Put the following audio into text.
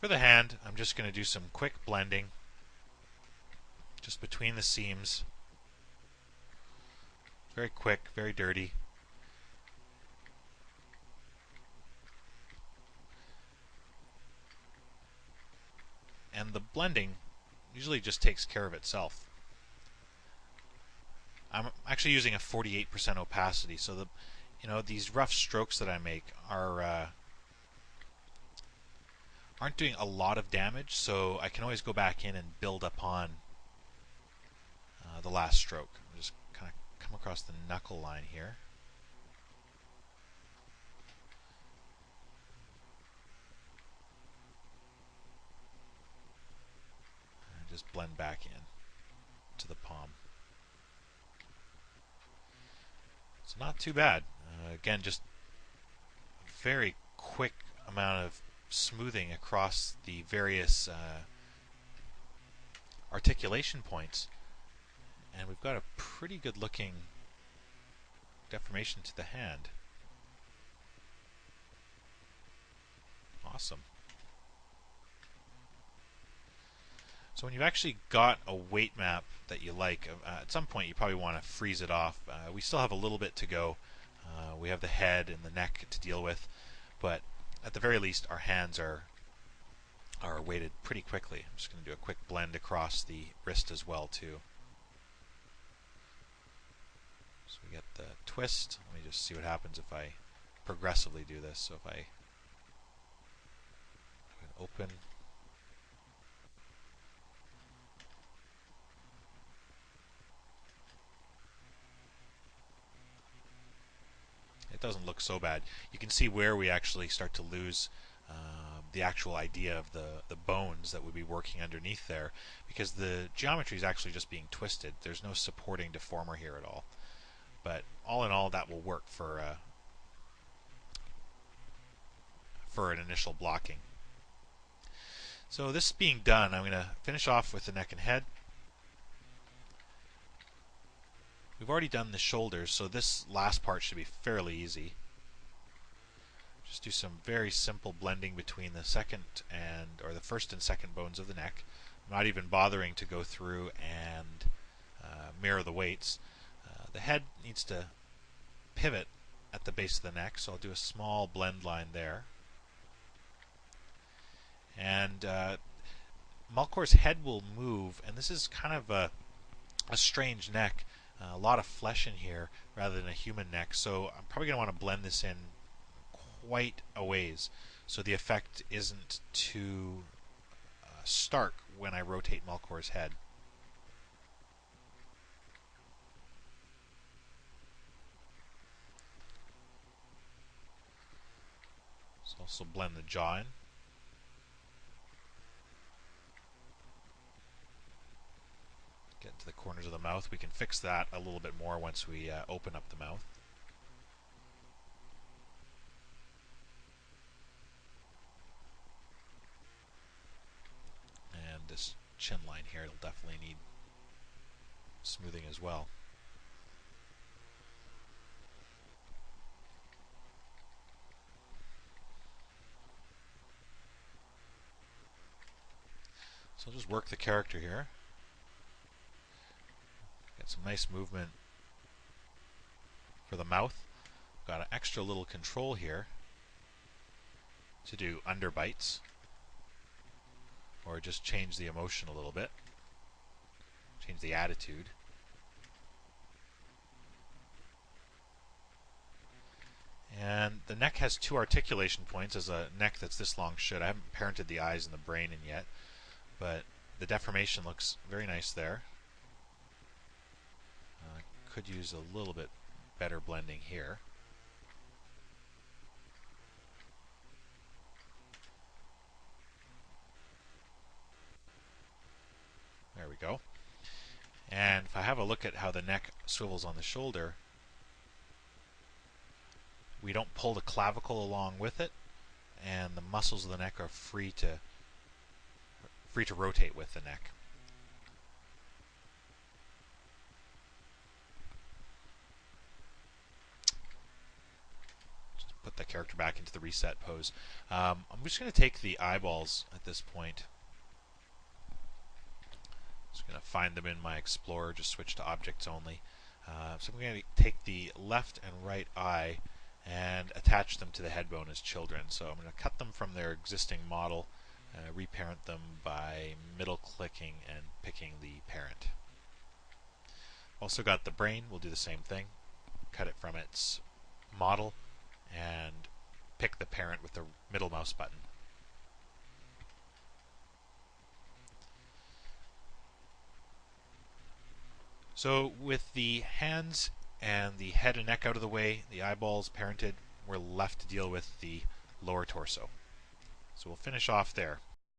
For the hand, I'm just going to do some quick blending just between the seams. Very quick, very dirty. And the blending usually just takes care of itself. I'm actually using a 48% opacity, so these rough strokes that I make aren't doing a lot of damage, so I can always go back in and build upon the last stroke. I'm just kind of come across the knuckle line here. And just blend back in to the palm. It's not too bad. Again, just very quick amount of smoothing across the various articulation points, and we've got a pretty good looking deformation to the hand. Awesome. So when you've actually got a weight map that you like, at some point you probably want to freeze it off. We still have a little bit to go. We have the head and the neck to deal with, but at the very least our hands are weighted pretty quickly. I'm just going to do a quick blend across the wrist as well too. So we get the twist. Let me just see what happens if I progressively do this. So if I open, it doesn't look so bad. You can see where we actually start to lose the actual idea of the bones that would be working underneath there, because the geometry is actually just being twisted. There's no supporting deformer here at all. But all in all, that will work for an initial blocking. So this being done, I'm going to finish off with the neck and head. We've already done the shoulders, so this last part should be fairly easy. Just do some very simple blending between the first and second bones of the neck. I'm not even bothering to go through and mirror the weights. The head needs to pivot at the base of the neck, so I'll do a small blend line there. And Malcor's head will move, and this is kind of a strange neck. A lot of flesh in here rather than a human neck, so I'm probably going to want to blend this in quite a ways so the effect isn't too stark when I rotate Malcor's head. So also blend the jaw in. Get to the corners of the mouth. We can fix that a little bit more once we open up the mouth. And this chin line here will definitely need smoothing as well. So I'll just work the character here. Get some nice movement for the mouth. Got an extra little control here to do underbites, or just change the emotion a little bit, change the attitude. And the neck has two articulation points, as a neck that's this long should. I haven't parented the eyes and the brain in yet, but the deformation looks very nice there. Could use a little bit better blending here. There we go. And if I have a look at how the neck swivels on the shoulder, we don't pull the clavicle along with it, and the muscles of the neck are free to rotate with the neck. put the character back into the reset pose. I'm just going to take the eyeballs at this point. Just going to find them in my Explorer, just switch to objects only. So I'm going to take the left and right eye and attach them to the head bone as children. So I'm going to cut them from their existing model, reparent them by middle clicking and picking the parent. Also got the brain, we'll do the same thing. Cut it from its model and pick the parent with the middle mouse button. So with the hands and the head and neck out of the way, the eyeballs parented, we're left to deal with the lower torso. So we'll finish off there.